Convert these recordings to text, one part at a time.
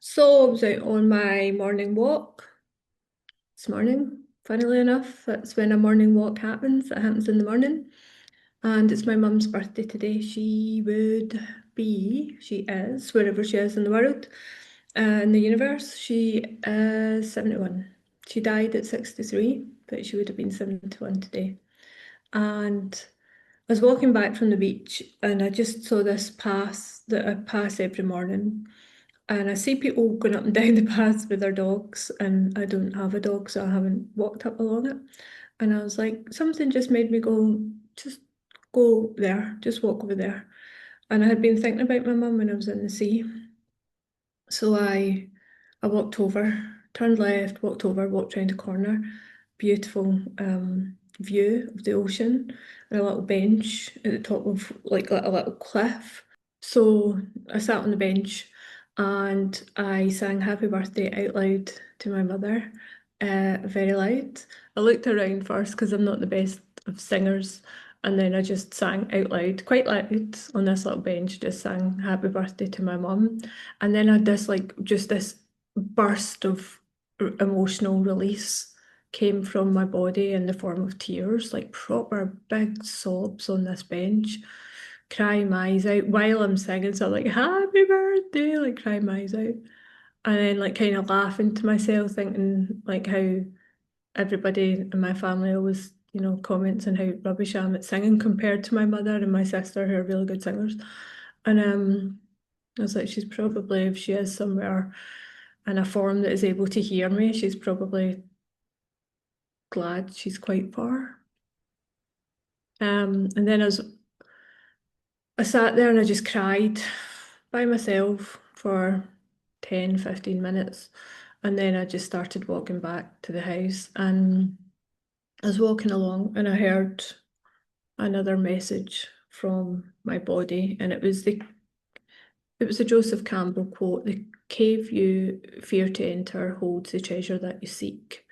So I was out on my morning walk this morning. Funnily enough, that's when a morning walk happens. It happens in the morning. And it's my mum's birthday today. She is, wherever she is in the world, in the universe. She is 71. She died at 63, but she would have been 71 today. And I was walking back from the beach and I just saw this path that I pass every morning. And I see people going up and down the paths with their dogs, and I don't have a dog, so I haven't walked up along it. And I was like, something just made me go, just go there, just walk over there. And I had been thinking about my mum when I was in the sea. So I walked over, turned left, walked over, walked round a corner. Beautiful view of the ocean, and a little bench at the top of like a little cliff. So I sat on the bench and I sang happy birthday out loud to my mother, very loud. I looked around first because I'm not the best of singers, and then I just sang out loud, quite loud, on this little bench, just sang happy birthday to my mum. And then I had this like just this burst of emotional release came from my body in the form of tears, like proper big sobs on this bench, crying my eyes out while I'm singing. So I'm like, happy birthday, like crying my eyes out. And then like kind of laughing to myself, thinking like how everybody in my family always, comments on how rubbish I am at singing compared to my mother and my sister, who are really good singers. And I was like, she's probably, if she is somewhere in a form that is able to hear me, she's probably glad she's quite far. And then I sat there and I just cried by myself for 10, 15 minutes. And then I just started walking back to the house. And I was walking along and I heard another message from my body. And it was a Joseph Campbell quote: "The cave you fear to enter holds the treasure that you seek."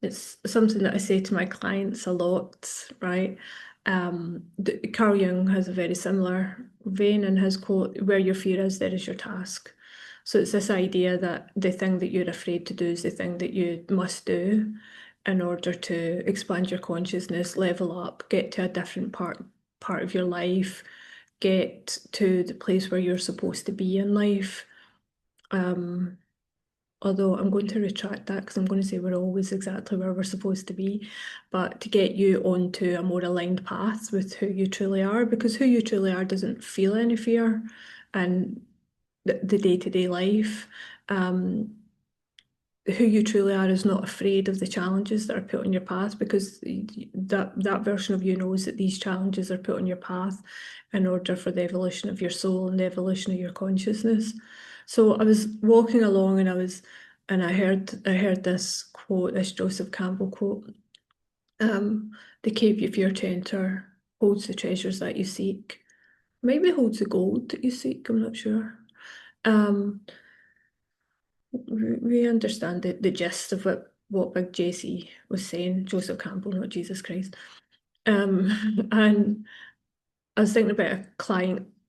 It's something that I say to my clients a lot, right? Carl Jung has a very similar vein in his quote: "Where your fear is, there is your task." So it's this idea that the thing that you're afraid to do is the thing that you must do in order to expand your consciousness, level up, get to a different part of your life, get to the place where you're supposed to be in life. Um, Although I'm going to retract that because I'm going to say we're always exactly where we're supposed to be, but to get you onto a more aligned path with who you truly are, because who you truly are doesn't feel any fear and the day-to-day life. Um, who you truly are is not afraid of the challenges that are put on your path, because that version of you knows that these challenges are put on your path in order for the evolution of your soul and the evolution of your consciousness. So I was walking along and I heard this quote, this Joseph Campbell quote. The cave you fear to enter holds the treasures that you seek. Maybe holds the gold that you seek, I'm not sure. Um, we understand the gist of what Big JC was saying, Joseph Campbell, not Jesus Christ. And I was thinking about a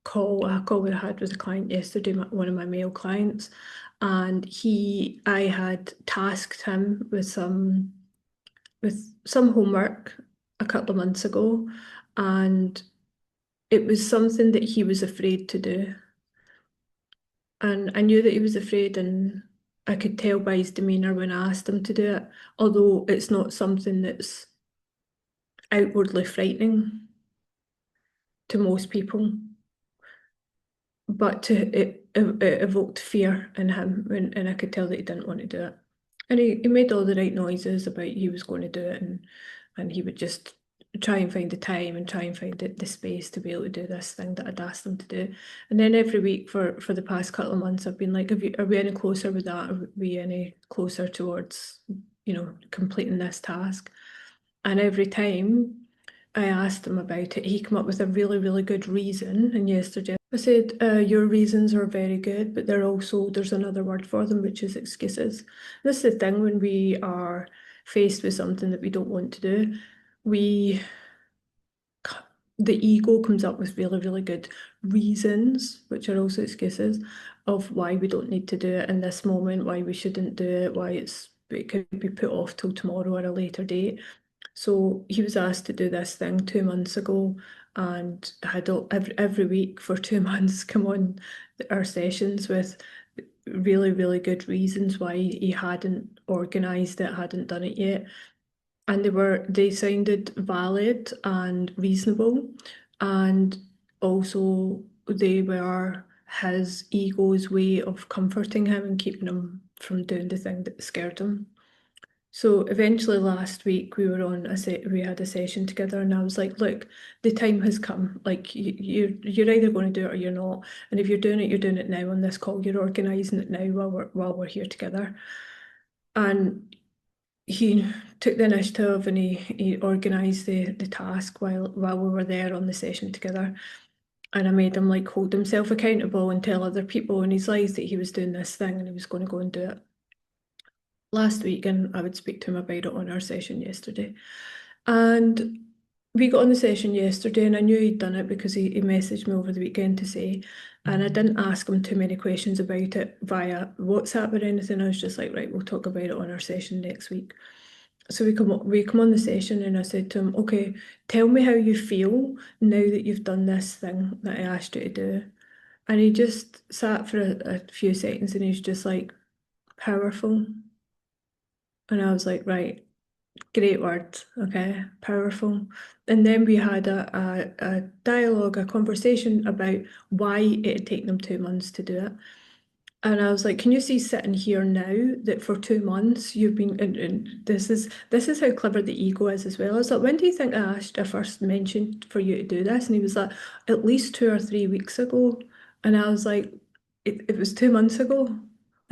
call we had with a client yesterday, one of my male clients, and I had tasked him with some homework a couple of months ago, and it was something that he was afraid to do. And I knew that he was afraid, and I could tell by his demeanour when I asked him to do it, although it's not something that's outwardly frightening to most people. But it evoked fear in him, and I could tell that he didn't want to do it. And he made all the right noises about he was going to do it, and he would just try and find the time and try and find the space to be able to do this thing that I'd asked him to do. And then every week for the past couple of months, I've been like, are we any closer with that? Are we any closer towards, completing this task? And every time I asked him about it, he came up with a really, really good reason. And yesterday I said, your reasons are very good, but there's another word for them, which is excuses. This is the thing when we are faced with something that we don't want to do. We the ego comes up with really, really good reasons, which are also excuses, of why we don't need to do it in this moment, why we shouldn't do it, why it could be put off till tomorrow or a later date. So he was asked to do this thing 2 months ago and had every week for 2 months come on our sessions with really, really good reasons why he hadn't organised it, hadn't done it yet. And they sounded valid and reasonable, and also they were his ego's way of comforting him and keeping him from doing the thing that scared him. So eventually last week we had a session together, and I was like, look, the time has come. Like you're either going to do it or you're not. And if you're doing it now on this call. You're organising it now while we're here together. And he took the initiative and he organised the task while we were there on the session together. And I made him like hold himself accountable and tell other people in his life that he was doing this thing and he was going to go and do it last week. And I would speak to him about it on our session yesterday. And we got on the session yesterday and I knew he'd done it because he messaged me over the weekend to say, and I didn't ask him too many questions about it via WhatsApp or anything. I was just like, right, we'll talk about it on our session next week. So we come on the session and I said to him, okay, tell me how you feel now that you've done this thing that I asked you to do. And he just sat for a few seconds and he's just like, powerful. And I was like, right, great word, okay, powerful. And then we had a dialogue, a conversation about why it had taken them 2 months to do it. And I was like, can you see sitting here now that for 2 months you've been, and this is how clever the ego is as well. I was like, when do you think I first mentioned for you to do this? And he was like, at least 2 or 3 weeks ago. And I was like, it was 2 months ago.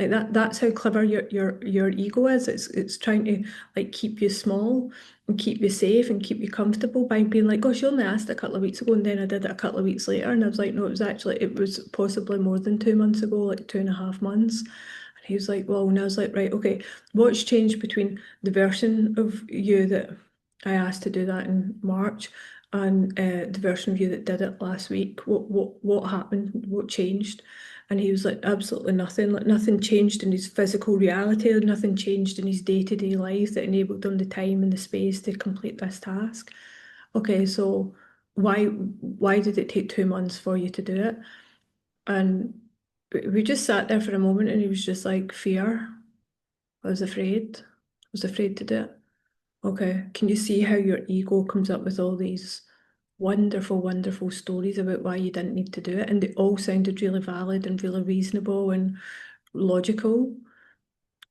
Like that's how clever your ego is. It's trying to like keep you small and keep you safe and keep you comfortable by being like, gosh, you only asked a couple of weeks ago and then I did it a couple of weeks later. And I was like, no, it was possibly more than 2 months ago, like 2.5 months. And he was like, well, and I was like, right, okay, what's changed between the version of you that I asked to do that in March and the version of you that did it last week? What happened? What changed? And he was like, absolutely nothing. Like nothing changed in his physical reality, nothing changed in his day-to-day life that enabled him the time and the space to complete this task. Okay, so why did it take 2 months for you to do it? And we just sat there for a moment and he was just like, fear. I was afraid. I was afraid to do it. Okay, can you see how your ego comes up with all these wonderful, wonderful stories about why you didn't need to do it? And they all sounded really valid and really reasonable and logical.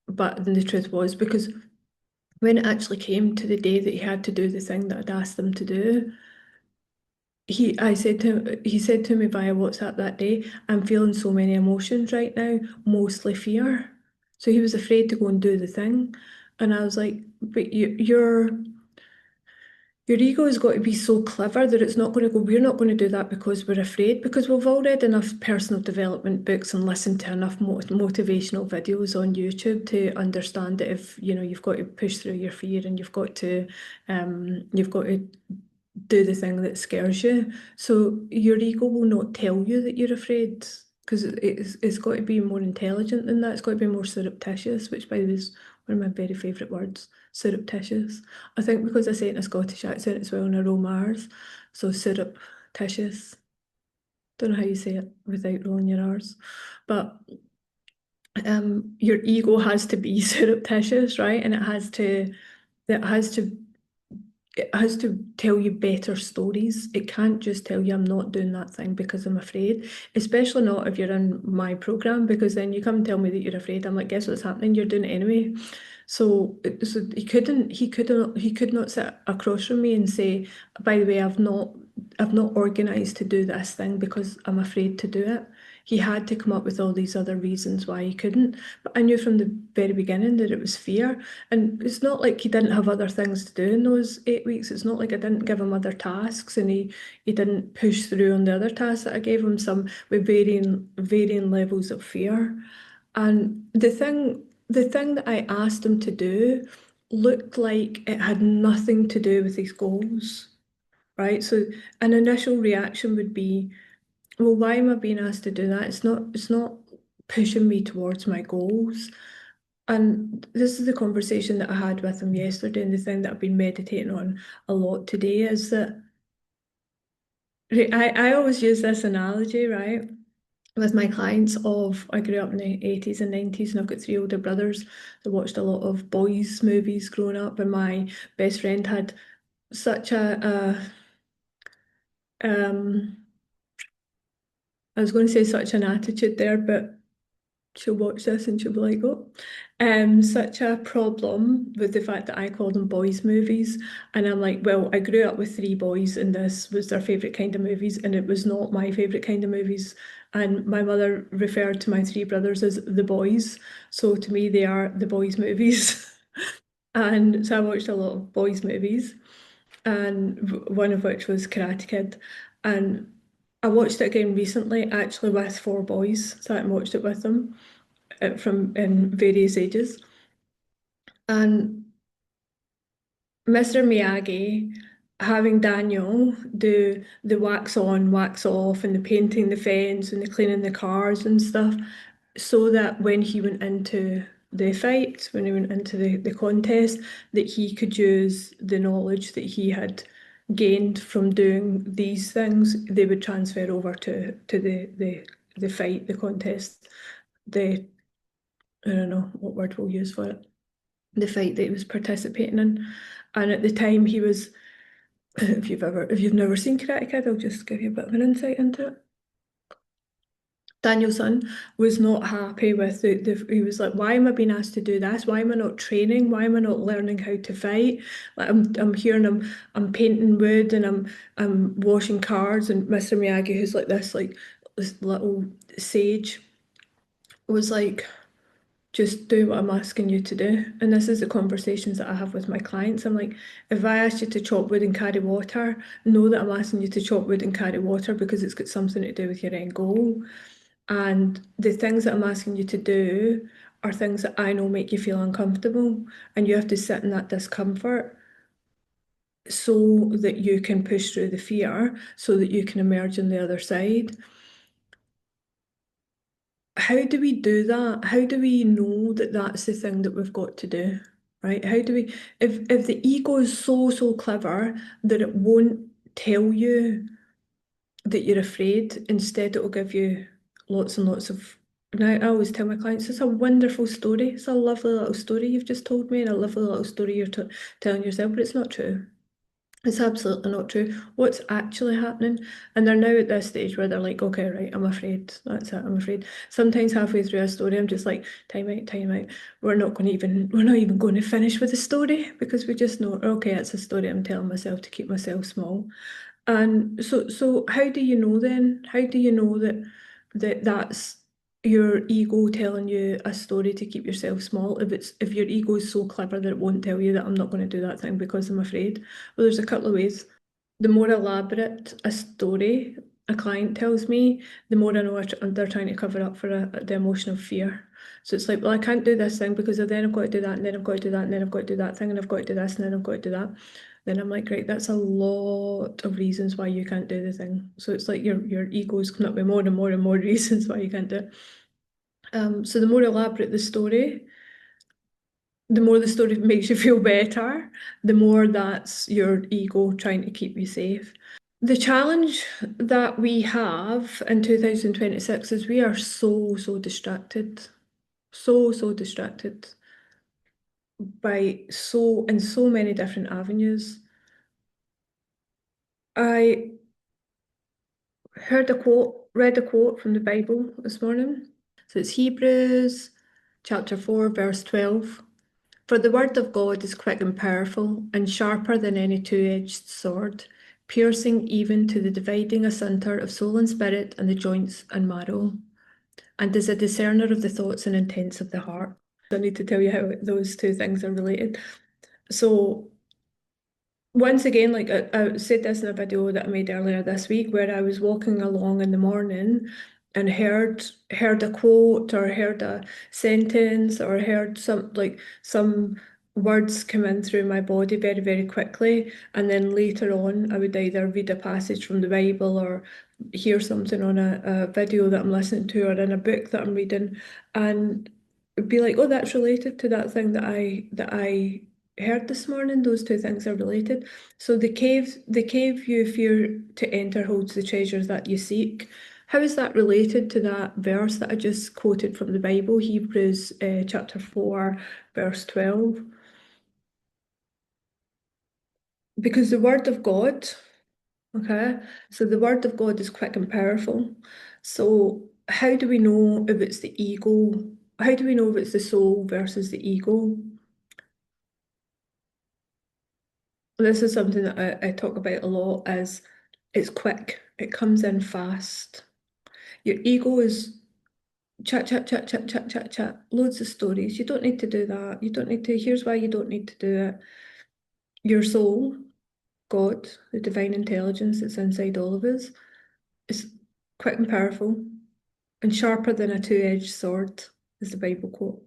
But then the truth was, because when it actually came to the day that he had to do the thing that I'd asked him to do, he said to me via WhatsApp that day, I'm feeling so many emotions right now, mostly fear. So he was afraid to go and do the thing. And I was like, but your ego has got to be so clever that it's not going to go, we're not going to do that because we're afraid, because we've all read enough personal development books and listened to enough motivational videos on YouTube to understand that if, you've got to push through your fear and you've got to do the thing that scares you. So your ego will not tell you that you're afraid because it's got to be more intelligent than that. It's got to be more surreptitious, which by the way is one of my very favourite words, surreptitious. I think because I say it in a Scottish accent as well, and I roll my R's, so surreptitious. Don't know how you say it without rolling your R's, but your ego has to be surreptitious, right? And it has to tell you better stories. It can't just tell you I'm not doing that thing because I'm afraid, especially not if you're in my program, because then you come and tell me that you're afraid. I'm like, guess what's happening? You're doing it anyway. So he could not sit across from me and say, by the way, I've not organised to do this thing because I'm afraid to do it. He had to come up with all these other reasons why he couldn't. But I knew from the very beginning that it was fear. And it's not like he didn't have other things to do in those 8 weeks. It's not like I didn't give him other tasks and he didn't push through on the other tasks that I gave him, some with varying levels of fear. And the thing that I asked him to do looked like it had nothing to do with his goals. right? So an initial reaction would be, well, why am I being asked to do that? It's not pushing me towards my goals. And this is the conversation that I had with him yesterday, and the thing that I've been meditating on a lot today is that I always use this analogy, right, with my clients of I grew up in the 80s and 90s, and I've got three older brothers that watched a lot of boys' movies growing up, and my best friend had such a I was going to say such an attitude there, but she'll watch this and she'll be like, oh, such a problem with the fact that I call them boys' movies. And I'm like, well, I grew up with three boys and this was their favourite kind of movies, and it was not my favourite kind of movies. And my mother referred to my three brothers as the boys. So to me, they are the boys' movies. And so I watched a lot of boys' movies, and one of which was Karate Kid. And I watched it again recently, actually with four boys, sat and watched it with them from in various ages. And Mr. Miyagi having Daniel do the wax on, wax off, and the painting the fence and the cleaning the cars and stuff, so that when he went into the fight, when he went into the contest, that he could use the knowledge that he had gained from doing these things, they would transfer over to the fight, the contest, the I don't know what word we'll use for it, the fight that he was participating in. And at the time he was, if you've never seen Karate Kid, I'll just give you a bit of an insight into it. Danielson was not happy with he was like, why am I being asked to do this? Why am I not training? Why am I not learning how to fight? Like I'm here and I'm painting wood and I'm washing cars, and Mr. Miyagi, who's like this little sage, was like, just do what I'm asking you to do. And this is the conversations that I have with my clients. I'm like, if I ask you to chop wood and carry water, know that I'm asking you to chop wood and carry water because it's got something to do with your end goal. And the things that I'm asking you to do are things that I know make you feel uncomfortable. And you have to sit in that discomfort so that you can push through the fear, so that you can emerge on the other side. How do we do that? How do we know that that's the thing that we've got to do, right? How do we, if the ego is so clever that it won't tell you that you're afraid, instead it will give you lots and lots of, now I always tell my clients, it's a wonderful story. It's a lovely little story you've just told me, and a lovely little story you're telling yourself, but it's not true. It's absolutely not true. What's actually happening? And they're now at this stage where they're like, okay, right, I'm afraid. That's it, I'm afraid. Sometimes halfway through a story, I'm just like, time out, time out. We're not even going to finish with the story, because we just know, okay, it's a story I'm telling myself to keep myself small. And so how do you know then? How do you know that's your ego telling you a story to keep yourself small? If your ego is so clever that it won't tell you that I'm not going to do that thing because I'm afraid. Well, there's a couple of ways. The more elaborate a story a client tells me, the more I know they're trying to cover up for the emotion of fear. So it's like, well, I can't do this thing because then I've got to do that, and then I've got to do that, and then I've got to do that thing, and I've got to do this, and then I've got to do that. Then I'm like, great, that's a lot of reasons why you can't do the thing. So it's like your ego's coming up with more and more and more reasons why you can't do it. So the more elaborate the story, the more the story makes you feel better, the more that's your ego trying to keep you safe. The challenge that we have in 2026 is we are so distracted, so distracted by in so many different avenues. I read a quote from the Bible this morning. So it's Hebrews chapter 4, verse 12. For the word of God is quick and powerful, and sharper than any two-edged sword, piercing even to the dividing asunder of soul and spirit and the joints and marrow, and is a discerner of the thoughts and intents of the heart. I need to tell you how those two things are related. So once again, like I said this in a video that I made earlier this week, where I was walking along in the morning and heard a quote or heard a sentence or heard some words come in through my body very, very quickly. And then later on, I would either read a passage from the Bible or hear something on a video that I'm listening to or in a book that I'm reading, and be like, oh, that's related to that thing that I heard this morning. Those two things are related. So the cave you fear to enter holds the treasures that you seek. How is that related to that verse that I just quoted from the Bible, Hebrews chapter 4, verse 12? Because the word of God, okay, so the word of God is quick and powerful. So how do we know if it's the ego? How do we know if it's the soul versus the ego? This is something that I talk about a lot as it's quick, it comes in fast. Your ego is chat, chat, chat, chat, chat, chat, chat, loads of stories. You don't need to do that. You don't need to, here's why you don't need to do it. Your soul, God, the divine intelligence that's inside all of us, is quick and powerful and sharper than a two-edged sword, is the Bible quote.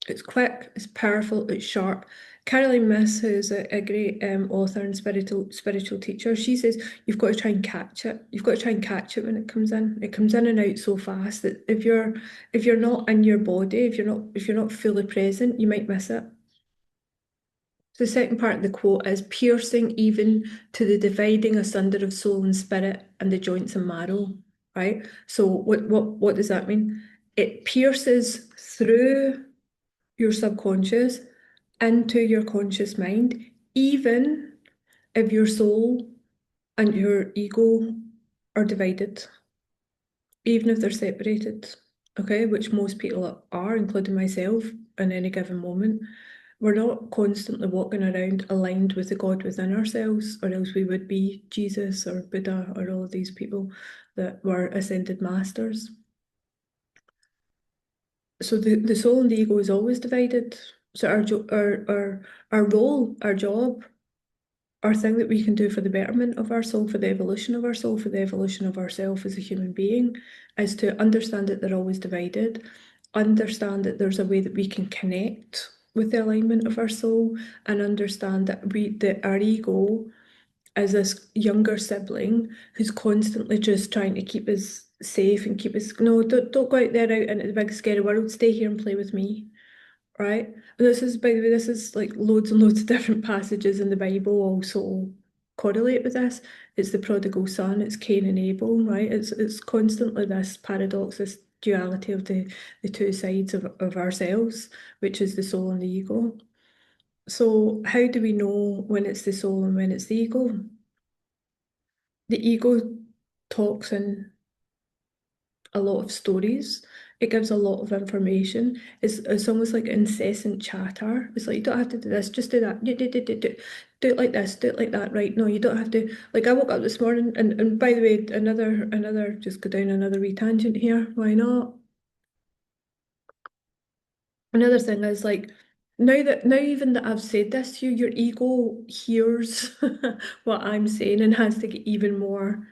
It's quick, it's powerful, it's sharp. Caroline Myss, who's a great author and spiritual teacher, she says you've got to try and catch it. You've got to try and catch it when it comes in. It comes in and out so fast that if you're not in your body, if you're not fully present, you might miss it. The second part of the quote is piercing even to the dividing asunder of soul and spirit and the joints and marrow, right? So what does that mean? It pierces through your subconscious into your conscious mind, even if your soul and your ego are divided, even if they're separated, okay, which most people are, including myself, in any given moment. We're not constantly walking around aligned with the God within ourselves, or else we would be Jesus or Buddha or all of these people that were ascended masters. So the soul and the ego is always divided. So our role, our job, our thing that we can do for the betterment of our soul, for the evolution of our soul, for the evolution of ourself as a human being, is to understand that they're always divided, understand that there's a way that we can connect with the alignment of our soul, and understand that our ego is this younger sibling who's constantly just trying to keep us safe and keep us, no, don't go out there out into the big scary world, stay here and play with me. Right? And this is, by the way, this is like loads and loads of different passages in the Bible also correlate with this. It's the prodigal son, it's Cain and Abel, right? It's constantly this paradox, this duality of the two sides of ourselves, which is the soul and the ego. So how do we know when it's the soul and when it's the ego? The ego talks in a lot of stories. It gives a lot of information. It's almost like incessant chatter. It's like you don't have to do this, just do that. Do it like this, do it like that. Right? No, you don't have to. Like I woke up this morning, and by the way, another just go down another wee tangent here. Why not? Another thing is like now even that I've said this to you, your ego hears what I'm saying and has to get even more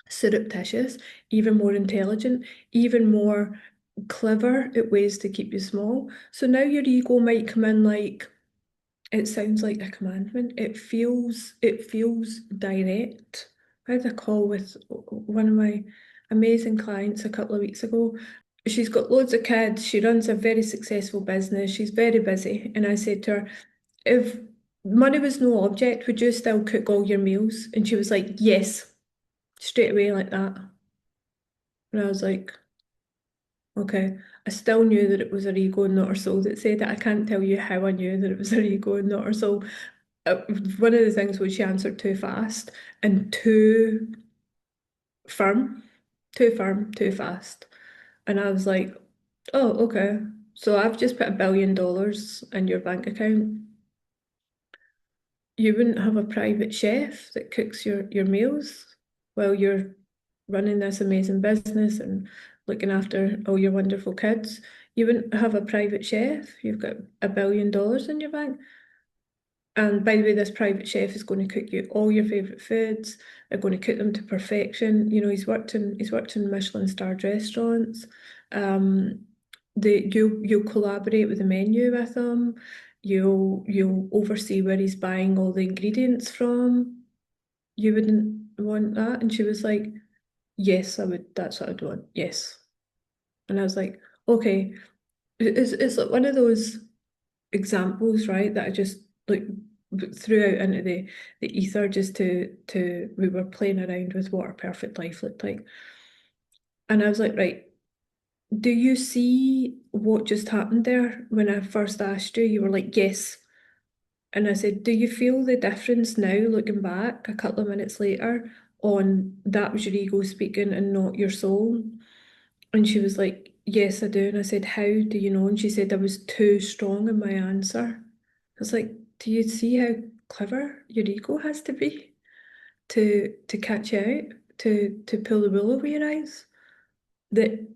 surreptitious, even more intelligent, even more clever at ways to keep you small. So now your ego might come in like it sounds like a commandment. It feels direct. I had a call with one of my amazing clients a couple of weeks ago. She's got loads of kids. She runs a very successful business. She's very busy. And I said to her, if money was no object, would you still cook all your meals? And she was like, yes, straight away like that. And I was like, okay. I still knew that it was her ego and not her soul that said it. I can't tell you how I knew that it was her ego and not her soul. One of the things was she answered too fast and firm, too firm, too fast. And I was like, oh, okay. So I've just put $1 billion in your bank account. You wouldn't have a private chef that cooks your meals while you're running this amazing business and looking after all your wonderful kids. You wouldn't have a private chef. You've got $1 billion in your bank. And by the way, this private chef is going to cook you all your favourite foods. They're going to cook them to perfection. You know, he's worked in Michelin starred restaurants. Um, you'll collaborate with the menu with him. You'll oversee where he's buying all the ingredients from. You wouldn't want that. And she was like, yes, I would. That's what I'd want. Yes. And I was like, okay. It's like one of those examples, right, that I just like threw out into the ether just to we were playing around with what our perfect life looked like. And I was like, right, do you see what just happened there? When I first asked you, you were like, yes. And I said, do you feel the difference now, looking back a couple of minutes later, on that was your ego speaking and not your soul? And she was like, yes, I do. And I said, how do you know? And she said, I was too strong in my answer. I was like, do you see how clever your ego has to be to catch you out, to pull the wool over your eyes? That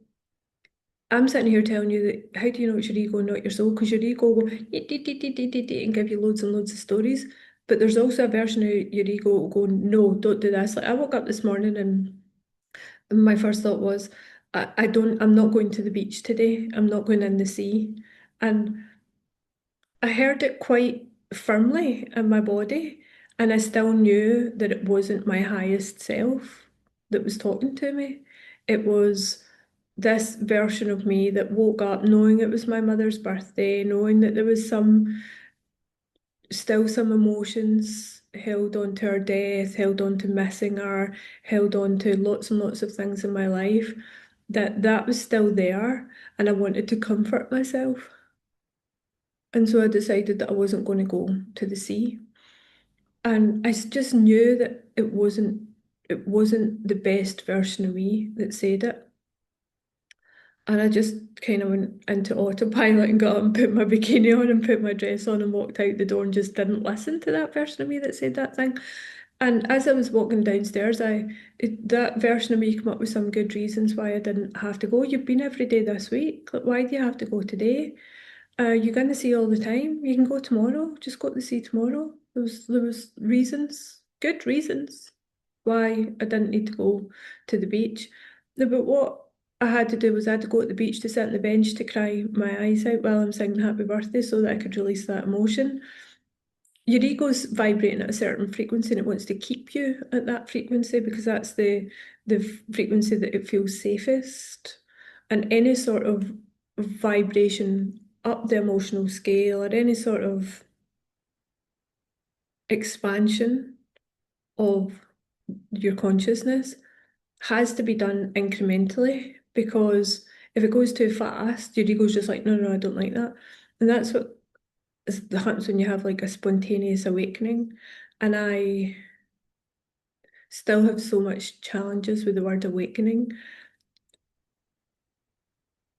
I'm sitting here telling you that how do you know it's your ego and not your soul? Because your ego will go and give you loads and loads of stories. But there's also a version of your ego will go, no, don't do this. Like I woke up this morning and my first thought was, I'm not going to the beach today. I'm not going in the sea. And I heard it quite firmly in my body, and I still knew that it wasn't my highest self that was talking to me. It was this version of me that woke up knowing it was my mother's birthday, knowing that there was still some emotions held on to her death, held on to missing her, held on to lots and lots of things in my life, that was still there, and I wanted to comfort myself. And so I decided that I wasn't going to go to the sea. And just knew that it wasn't the best version of me that said it. And I just kind of went into autopilot and got up and put my bikini on and put my dress on and walked out the door and just didn't listen to that version of me that said that thing. And as I was walking downstairs, that version of me came up with some good reasons why I didn't have to go. You've been every day this week. Like, why do you have to go today? You're going to see all the time. You can go tomorrow. Just go to the sea tomorrow. There was reasons, good reasons, why I didn't need to go to the beach. No, but what I had to do was I had to go to the beach to sit on the bench to cry my eyes out while I'm singing Happy Birthday so that I could release that emotion. Your ego's vibrating at a certain frequency and it wants to keep you at that frequency because that's the frequency that it feels safest. And any sort of vibration up the emotional scale or any sort of expansion of your consciousness has to be done incrementally because if it goes too fast, your ego's just like, no, no, I don't like that. And that's what happens when you have like a spontaneous awakening. And I still have so much challenges with the word awakening.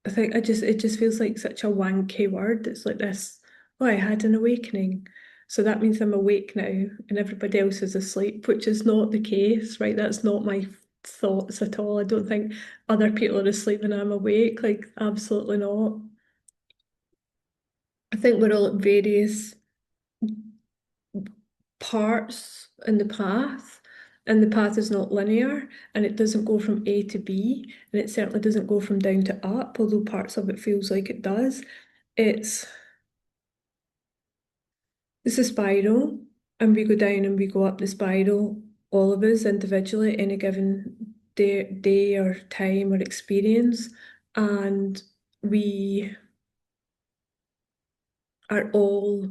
I think it just feels like such a wanky word. It's like this, oh, I had an awakening. So that means I'm awake now and everybody else is asleep, which is not the case, right? That's not my thoughts at all. I don't think other people are asleep and I'm awake. Like, absolutely not. I think we're all at various parts in the path, and the path is not linear and it doesn't go from A to B, and it certainly doesn't go from down to up, although parts of it feels like it does. It's it's a spiral, and we go down and we go up the spiral, all of us individually, any given day or time or experience, and we are all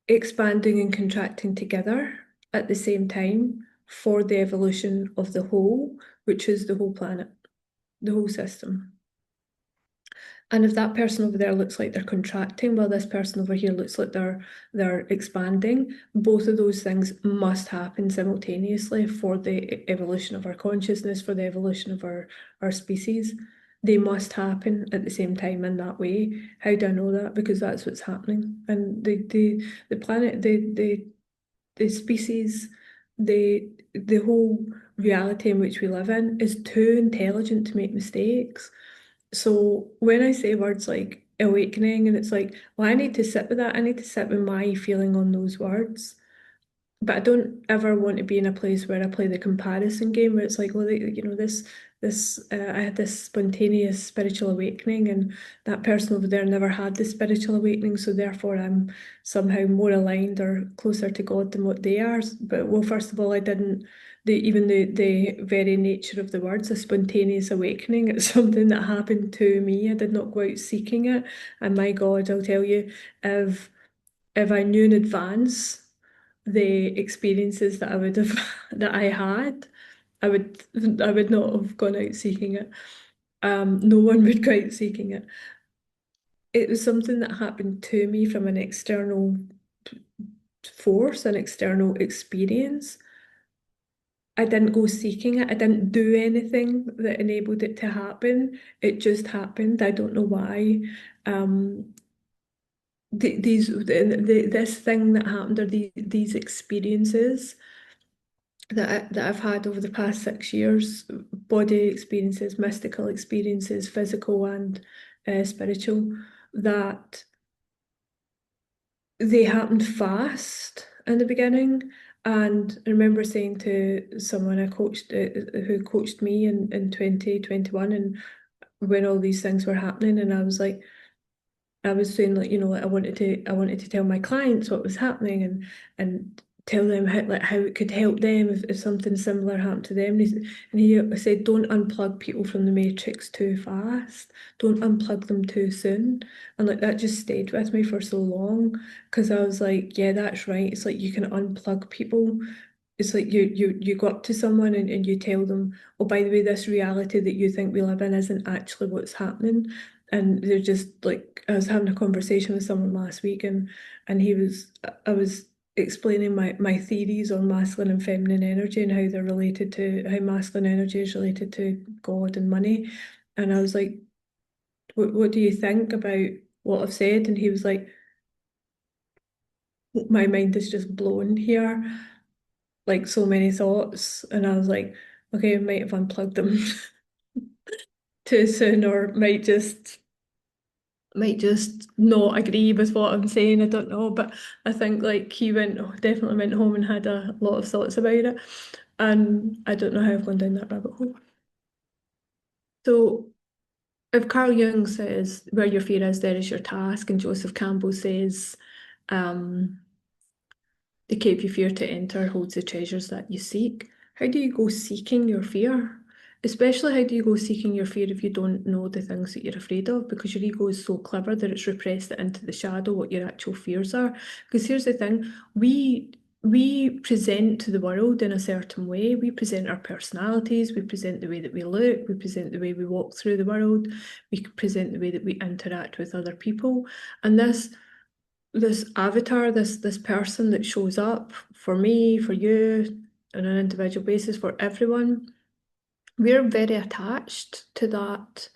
expanding and contracting together at the same time for the evolution of the whole, which is the whole planet, the whole system. And if that person over there looks like they're contracting, while this person over here looks like they're expanding, both of those things must happen simultaneously for the evolution of our consciousness, for the evolution of our species. They must happen at the same time in that way. How do I know that? Because that's what's happening. And the planet, the species, the whole reality in which we live in is too intelligent to make mistakes. So when I say words like awakening, and it's like, well, I need to sit with that. I need to sit with my feeling on those words. but I don't ever want to be in a place where I play the comparison game where it's like, well, I had this spontaneous spiritual awakening, and that person over there never had the spiritual awakening, so therefore I'm somehow more aligned or closer to God than what they are. But well, first of all, I didn't. The very nature of the words, a spontaneous awakening, it's something that happened to me. I did not go out seeking it, and my God, I'll tell you, if if I knew in advance the experiences that I would have that I had, I would not have gone out seeking it. No one would go out seeking it. It was something that happened to me from an external force, an external experience. I didn't go seeking it. I didn't do anything that enabled it to happen. It just happened. I don't know why. Um, this thing that happened, or these experiences that I've had over the past 6 years, body experiences, mystical experiences, physical and spiritual, that they happened fast in the beginning. And I remember saying to someone I coached, who coached me in 2021, and when all these things were happening, and I was like, I was saying, like, like I wanted to tell my clients what was happening, and tell them how it could help them if something similar happened to them. And he said, don't unplug people from the matrix too fast. Don't unplug them too soon. And like that just stayed with me for so long, because I was like, yeah, that's right. It's like you can unplug people. It's like you go up to someone, and you tell them, oh, by the way, this reality that you think we live in isn't actually what's happening. And they're just like, I was having a conversation with someone last week, and I was explaining my theories on masculine and feminine energy, and how they're related to, how masculine energy is related to God and money. And I was like, what do you think about what I've said? And he was like, my mind is just blown here, like so many thoughts. And I was like, okay, I might have unplugged them too soon, or might just not agree with what I'm saying. I don't know, but I think like he definitely went home and had a lot of thoughts about it, and I don't know how I've gone down that rabbit hole. So if Carl Jung says where your fear is, there is your task, and Joseph Campbell says, um, the cave you fear to enter holds the treasures that you seek. How do you go seeking your fear? Especially, how do you go seeking your fear if you don't know the things that you're afraid of? Because your ego is so clever that it's repressed it into the shadow what your actual fears are. Because here's the thing, we present to the world in a certain way. We present our personalities, we present the way that we look, we present the way we walk through the world, we present the way that we interact with other people. And this avatar, this person that shows up for me, for you, on an individual basis, for everyone, we're very attached to that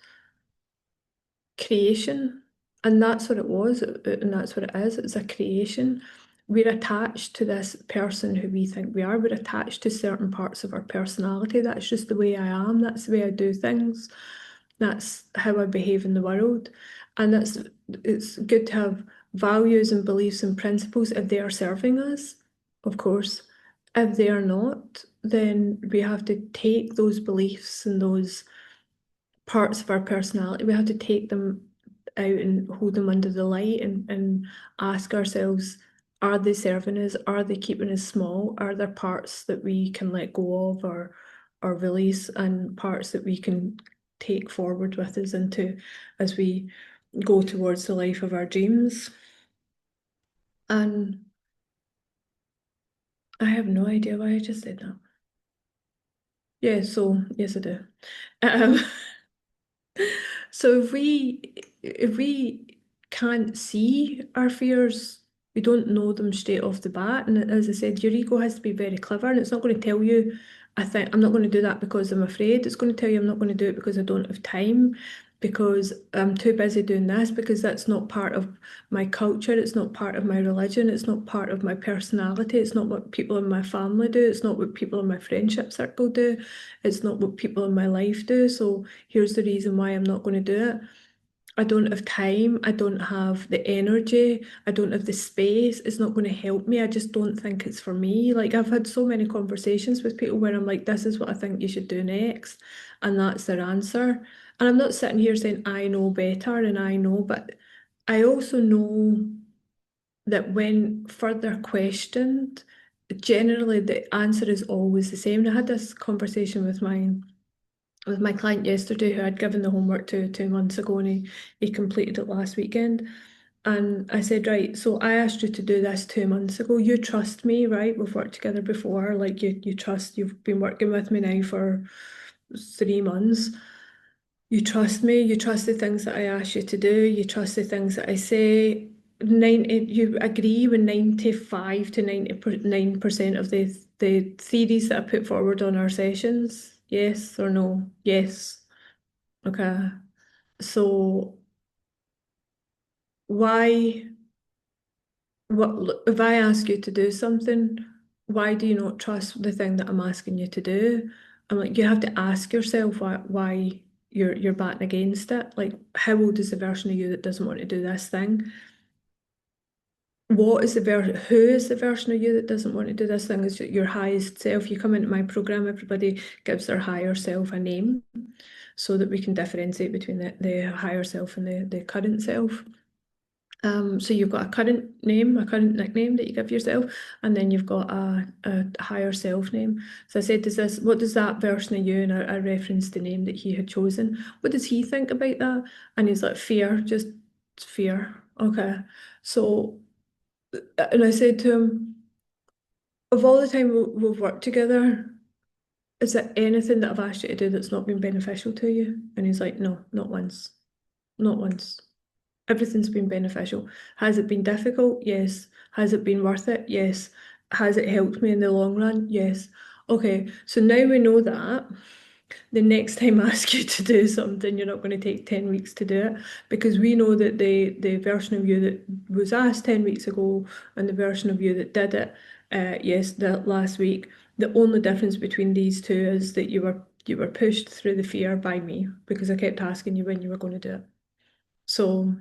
creation. And that's what it was, and that's what it is. It's a creation. We're attached to this person who we think we are. We're attached to certain parts of our personality. That's just the way I am. That's the way I do things. That's how I behave in the world. And it's good to have values and beliefs and principles if they are serving us, of course. If they are not, then we have to take those beliefs and those parts of our personality, we have to take them out and hold them under the light, and ask ourselves, are they serving us? Are they keeping us small? Are there parts that we can let go of, or release, and parts that we can take forward with us into as we go towards the life of our dreams? And I have no idea why I just said that. Yeah, so yes, I do. Um, So if we can't see our fears, we don't know them straight off the bat. And as I said, your ego has to be very clever, and it's not going to tell you, I think I'm not going to do that because I'm afraid. It's going to tell you I'm not going to do it because I don't have time, because I'm too busy doing this, because that's not part of my culture, it's not part of my religion, it's not part of my personality, it's not what people in my family do, it's not what people in my friendship circle do, it's not what people in my life do. So here's the reason why I'm not going to do it. I don't have time, I don't have the energy, I don't have the space, it's not going to help me. I just don't think it's for me. Like I've had so many conversations with people where I'm like, this is what I think you should do next, and that's their answer. And I'm not sitting here saying I know better and I know, but I also know that when further questioned, generally the answer is always the same. And I had this conversation with my client yesterday who I'd given the homework to 2 months ago, and he completed it last weekend. And I said, right, so I asked you to do this 2 months ago. You trust me, right? We've worked together before. Like you trust, you've been working with me now for 3 months. You trust me, you trust the things that I ask you to do, you trust the things that I say. 90, you agree with 95 to 99% of the theories that I put forward on our sessions? Yes or no? Yes. Okay. So why, what if I ask you to do something, why do you not trust the thing that I'm asking you to do? I'm like, you have to ask yourself why you're batting against it. Like, how old is the version of you that doesn't want to do this thing? What is the version, who is the version of you that doesn't want to do this thing? Is your highest self. You come into my program, everybody gives their higher self a name so that we can differentiate between the higher self and the current self. So you've got a current name, a current nickname that you give yourself, and then you've got a higher self name. So I said, what does that version of you, and I referenced the name that he had chosen. What does he think about that? And he's like, fear, just fear. Okay. So, and I said to him, of all the time we've worked together, is there anything that I've asked you to do that's not been beneficial to you? And he's like, no, not once. Not once. Everything's been beneficial. Has it been difficult? Yes. Has it been worth it? Yes. Has it helped me in the long run? Yes. Okay, so now we know that. The next time I ask you to do something, you're not going to take 10 weeks to do it, because we know that the version of you that was asked 10 weeks ago and the version of you that did it, yes, that last week, the only difference between these two is that you were pushed through the fear by me because I kept asking you when you were going to do it. So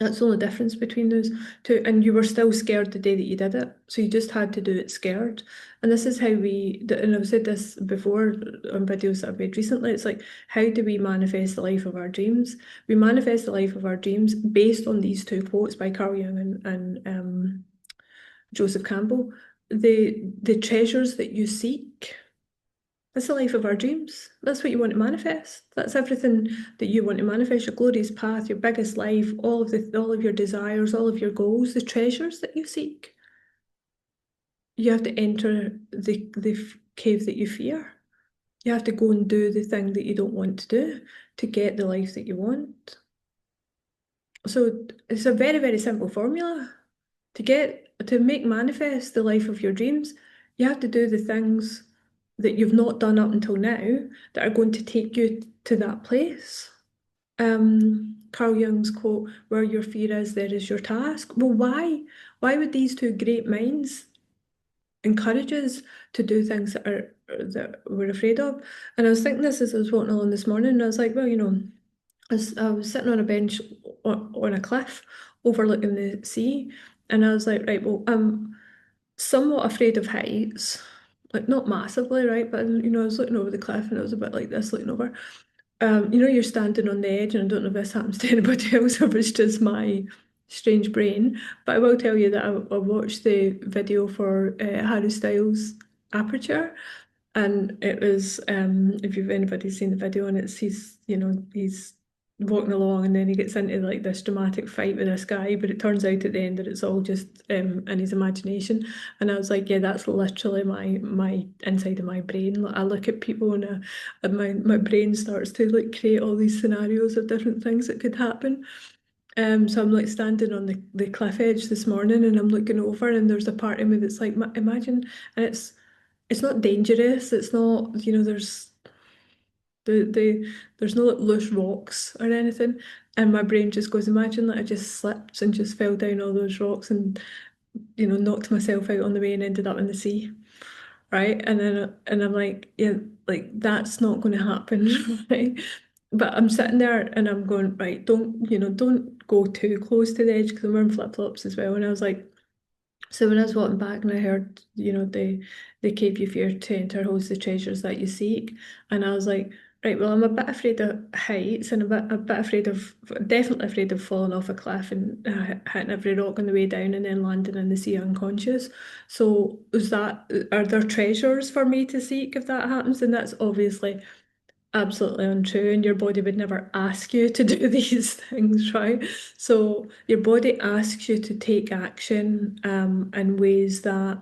that's the only difference between those two. And you were still scared the day that you did it. So you just had to do it scared. And this is how and I've said this before on videos that I've made recently. It's like, how do we manifest the life of our dreams? We manifest the life of our dreams based on these two quotes by Carl Jung and Joseph Campbell. The treasures that you seek. That's the life of our dreams. That's what you want to manifest. That's everything that you want to manifest, your glorious path, your biggest life, all of your desires, all of your goals, the treasures that you seek. You have to enter the cave that you fear. You have to go and do the thing that you don't want to do to get the life that you want. So it's a very, very simple formula. To make manifest the life of your dreams, you have to do the things that you've not done up until now that are going to take you to that place. Carl Jung's quote, where your fear is, there is your task. Well, why? Why would these two great minds encourage us to do things that we're afraid of? And I was thinking this as I was walking along this morning, and I was like, well, I was sitting on a bench on a cliff overlooking the sea, and I was like, right, well, I'm somewhat afraid of heights, like not massively, right? But I was looking over the cliff and I was a bit like this looking over. You're standing on the edge, and I don't know if this happens to anybody else or if it's just my strange brain, but I will tell you that I watched the video for Harry Styles' Aperture, and it was if you've anybody seen the video, and it's he's walking along and then he gets into like this dramatic fight with this guy, but it turns out at the end that it's all just in his imagination. And I was like, yeah, that's literally my inside of my brain. Like, I look at people and my brain starts to like create all these scenarios of different things that could happen. So I'm like standing on the cliff edge this morning and I'm looking over and there's a part of me that's like, imagine, and it's not dangerous. It's not, there's no like loose rocks or anything. And my brain just goes, imagine that I just slipped and just fell down all those rocks and, knocked myself out on the way and ended up in the sea. Right. And I'm like, yeah, like that's not going to happen. Right. But I'm sitting there and I'm going, right, don't go too close to the edge because I'm wearing flip-flops as well. And I was like, so when I was walking back and I heard, the cave you fear to enter holds the treasures that you seek. And I was like, right, well, I'm a bit afraid of heights and a bit afraid of, definitely afraid of falling off a cliff and hitting every rock on the way down and then landing in the sea unconscious. So are there treasures for me to seek if that happens? And that's obviously absolutely untrue, and your body would never ask you to do these things, right? So your body asks you to take action in ways that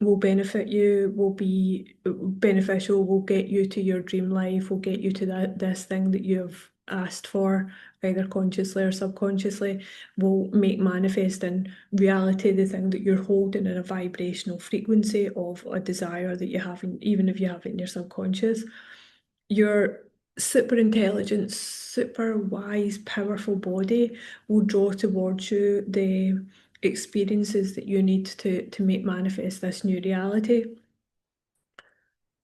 will benefit you, will be beneficial, will get you to your dream life, will get you to this thing that you've asked for, either consciously or subconsciously, will make manifest in reality the thing that you're holding in a vibrational frequency of a desire that you haven't, even if you have it in your subconscious. Your super intelligent, super wise, powerful body will draw towards you the experiences that you need to make manifest this new reality.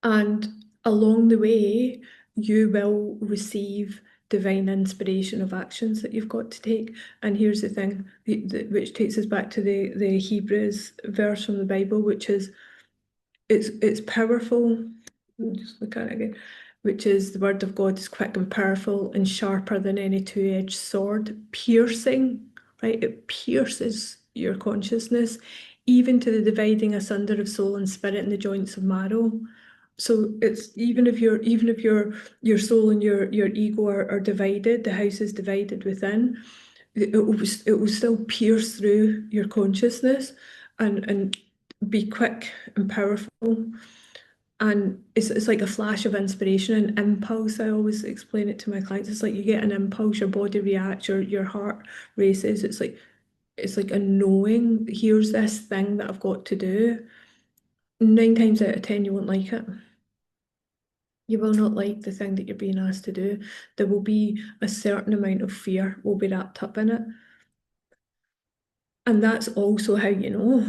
And along the way, you will receive divine inspiration of actions that you've got to take. And here's the thing, which takes us back to the Hebrews verse from the Bible, which is it's powerful. Just look at it again, which is the word of God is quick and powerful and sharper than any two-edged sword, piercing, right? It pierces your consciousness, even to the dividing asunder of soul and spirit and the joints of marrow. So it's even if your soul and your ego are divided, the house is divided within, it will still pierce through your consciousness and be quick and powerful. And it's like a flash of inspiration and impulse. I always explain it to my clients. It's like you get an impulse, your body reacts, your heart races. It's like a knowing, here's this thing that I've got to do. 9 times out of 10, you won't like it. You will not like the thing that you're being asked to do. There will be a certain amount of fear will be wrapped up in it. And that's also how you know.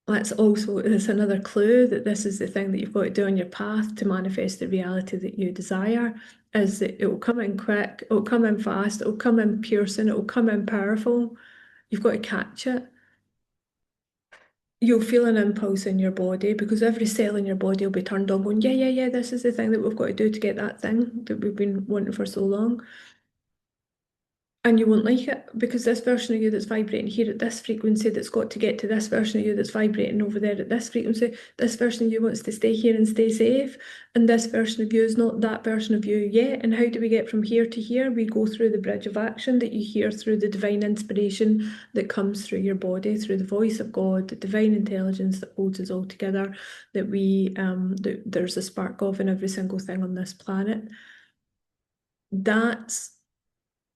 That's another clue that this is the thing that you've got to do on your path to manifest the reality that you desire, is that it will come in quick, it will come in fast, it will come in piercing, it will come in powerful. You've got to catch it. You'll feel an impulse in your body because every cell in your body will be turned on, going, yeah, yeah, yeah, this is the thing that we've got to do to get that thing that we've been wanting for so long. And you won't like it because this version of you that's vibrating here at this frequency, that's got to get to this version of you that's vibrating over there at this frequency, this version of you wants to stay here and stay safe, and this version of you is not that version of you yet. And how do we get from here to here? We go through the bridge of action that you hear through the divine inspiration that comes through your body, through the voice of God, the divine intelligence that holds us all together, that there's a spark of in every single thing on this planet. That's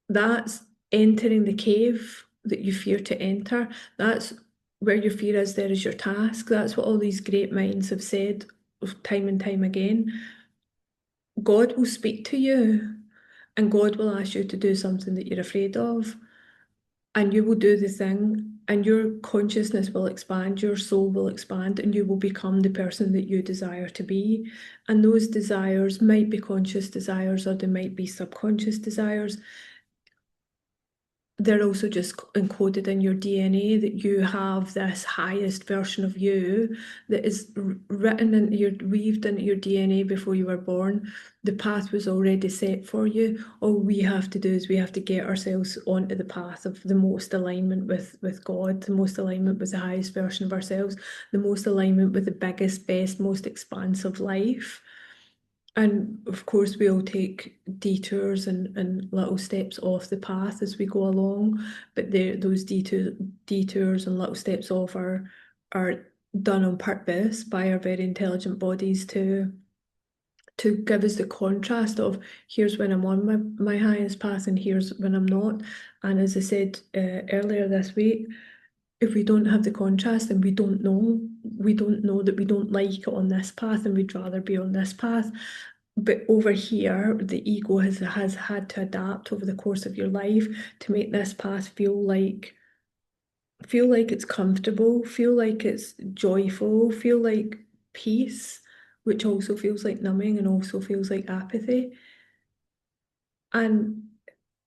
that's entering the cave that you fear to enter. That's where your fear is, there is your task. That's what all these great minds have said time and time again. God will speak to you and God will ask you to do something that you're afraid of, and you will do the thing, and your consciousness will expand, your soul will expand, and you will become the person that you desire to be. And those desires might be conscious desires or they might be subconscious desires. They're also just encoded in your DNA, that you have this highest version of you that is weaved into your DNA before you were born. The path was already set for you. All we have to do is we have to get ourselves onto the path of the most alignment with God, the most alignment with the highest version of ourselves, the most alignment with the biggest, best, most expansive life. And of course, we all take detours and little steps off the path as we go along, but those detours and little steps off are done on purpose by our very intelligent bodies to give us the contrast of here's when I'm on my highest path and here's when I'm not. And as I said earlier this week, if we don't have the contrast, then we don't know. We don't know that we don't like it on this path and we'd rather be on this path. But over here, the ego has had to adapt over the course of your life to make this path feel like it's comfortable, feel like it's joyful, feel like peace, which also feels like numbing and also feels like apathy. And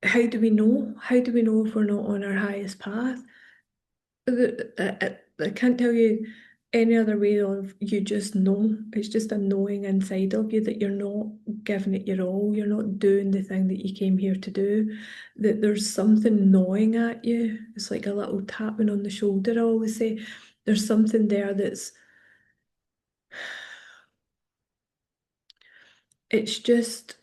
how do we know? How do we know if we're not on our highest path? I can't tell you any other way of you just know. It's just a knowing inside of you that you're not giving it your all. You're not doing the thing that you came here to do. That there's something gnawing at you. It's like a little tapping on the shoulder, I always say. There's something there that's, it's just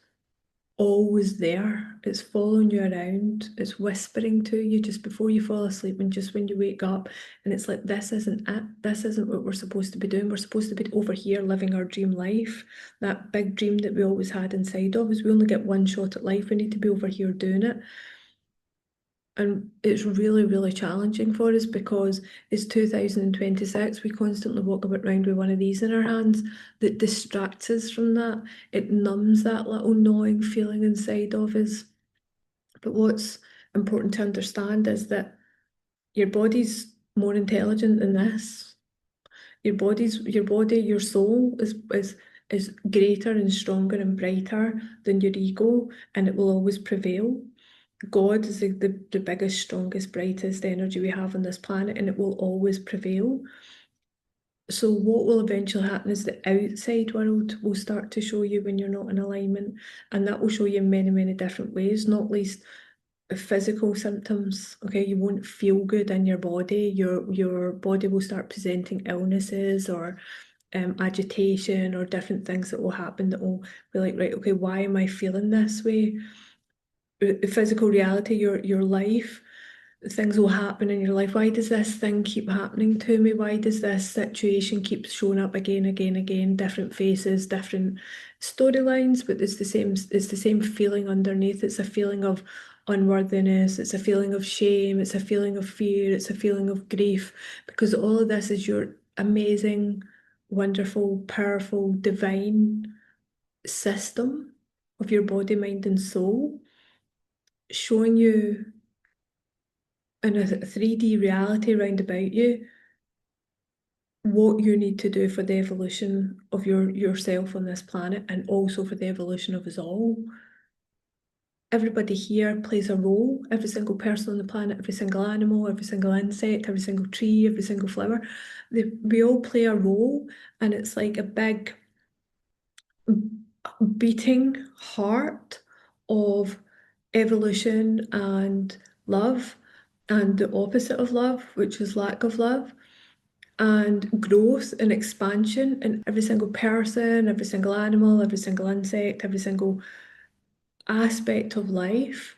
always there. It's following you around. It's whispering to you just before you fall asleep and just when you wake up. And it's like, this isn't it. This isn't what we're supposed to be doing. We're supposed to be over here living our dream life. That big dream that we always had inside of us. We only get one shot at life. We need to be over here doing it. And it's really, really challenging for us because it's 2026. We constantly walk about round with one of these in our hands that distracts us from that. It numbs that little gnawing feeling inside of us. But what's important to understand is that your body's more intelligent than this. Your soul is greater and stronger and brighter than your ego, and it will always prevail. God is the biggest, strongest, brightest energy we have on this planet, and it will always prevail. So what will eventually happen is the outside world will start to show you when you're not in alignment, and that will show you in many, many different ways, not least physical symptoms. Okay, you won't feel good in your body. Your body will start presenting illnesses or agitation or different things that will happen that will be like, right, okay, why am I feeling this way? Physical reality, your life, things will happen in your life. Why does this thing keep happening to me? Why does this situation keep showing up again, again, again? Different faces, different storylines, but it's the same feeling underneath. It's a feeling of unworthiness, it's a feeling of shame, it's a feeling of fear, it's a feeling of grief, because all of this is your amazing, wonderful, powerful, divine system of your body, mind, and soul showing you in a 3D reality round about you what you need to do for the evolution of yourself on this planet and also for the evolution of us all. Everybody here plays a role, every single person on the planet, every single animal, every single insect, every single tree, every single flower. We all play a role, and it's like a big beating heart of evolution and love, and the opposite of love, which is lack of love, and growth and expansion in every single person, every single animal, every single insect, every single aspect of life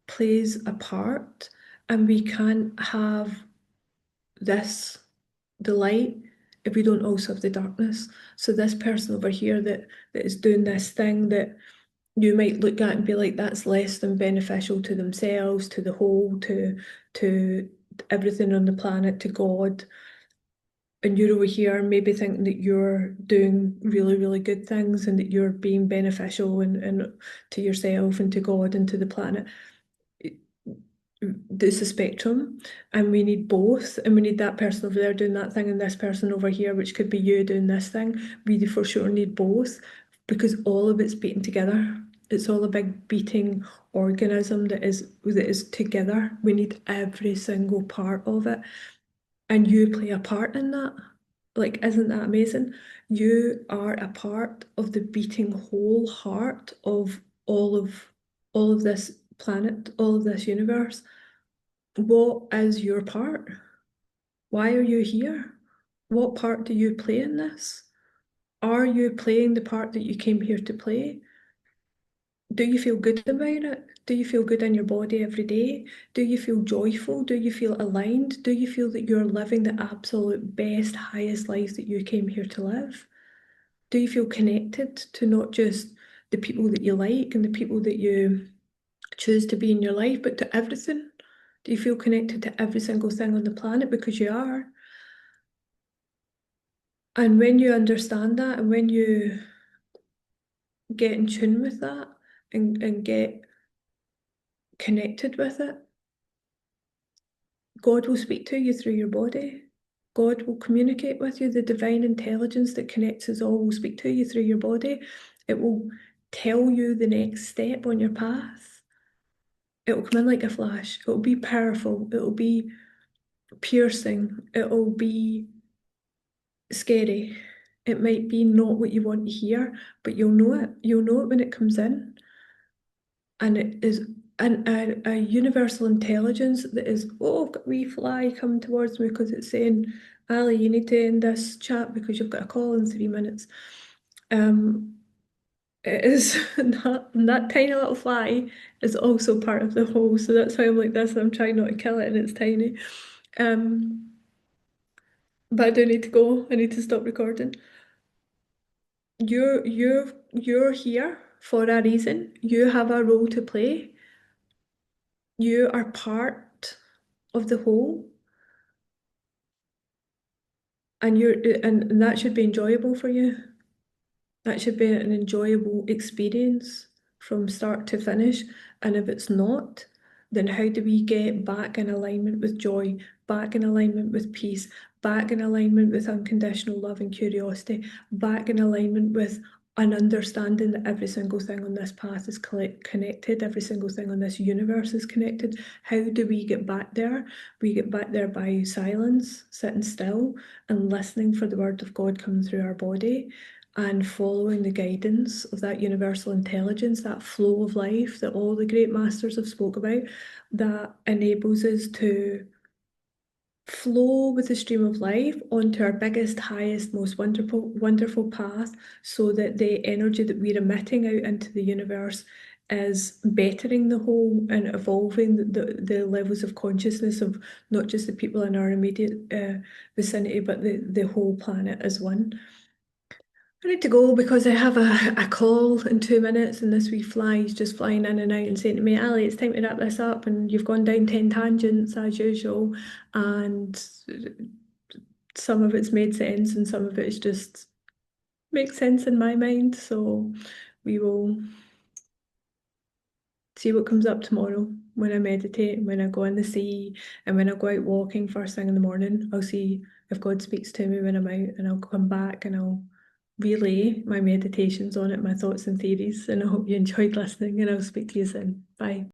plays a part. And we can't have this delight if we don't also have the darkness. So this person over here that is doing this thing that you might look at and be like, that's less than beneficial to themselves, to the whole, to everything on the planet, to God. And you're over here maybe thinking that you're doing really, really good things and that you're being beneficial and to yourself and to God and to the planet. There's a spectrum, and we need both, and we need that person over there doing that thing and this person over here, which could be you doing this thing. We for sure need both because all of it's beating together. It's all a big beating organism that is together. We need every single part of it, and you play a part in that. Like, isn't that amazing? You are a part of the beating whole heart of all of this planet, all of this universe. What is your part? Why are you here? What part do you play in this? Are you playing the part that you came here to play? Do you feel good about it? Do you feel good in your body every day? Do you feel joyful? Do you feel aligned? Do you feel that you're living the absolute best, highest life that you came here to live? Do you feel connected to not just the people that you like and the people that you choose to be in your life, but to everything? Do you feel connected to every single thing on the planet? Because you are. And when you understand that and when you get in tune with that and get connected with it, God will speak to you through your body. God will communicate with you. The divine intelligence that connects us all will speak to you through your body. It will tell you the next step on your path. It'll come in like a flash. It'll be powerful. It'll be piercing. It'll be scary. It might be not what you want to hear, but you'll know it. You'll know it when it comes in. And it is a universal intelligence that is, oh, we fly come towards me because it's saying, Ali, you need to end this chat because you've got a call in 3 minutes. It is that tiny little fly is also part of the whole, so that's why I'm like this. I'm trying not to kill it, and it's tiny. Um, but I do need to go. I need to stop recording. You're here for a reason. You have a role to play. You are part of the whole, and and that should be enjoyable for you. That should be an enjoyable experience from start to finish. And if it's not, then how do we get back in alignment with joy, back in alignment with peace, back in alignment with unconditional love and curiosity, back in alignment with an understanding that every single thing on this path is connected, every single thing on this universe is connected. How do we get back there? We get back there by silence, sitting still, and listening for the word of God coming through our body and following the guidance of that universal intelligence, that flow of life that all the great masters have spoke about, that enables us to flow with the stream of life onto our biggest, highest, most wonderful path, so that the energy that we're emitting out into the universe is bettering the whole and evolving the levels of consciousness of not just the people in our immediate vicinity, but the whole planet as one. I need to go because I have a call in 2 minutes, and this wee fly is just flying in and out and saying to me, Ali, it's time to wrap this up, and you've gone down 10 tangents as usual, and some of it's made sense and some of it's just makes sense in my mind. So we will see what comes up tomorrow when I meditate, when I go in the sea, and when I go out walking first thing in the morning. I'll see if God speaks to me when I'm out, and I'll come back and I'll relay my meditations on it, my thoughts and theories. And I hope you enjoyed listening, and I'll speak to you soon. Bye.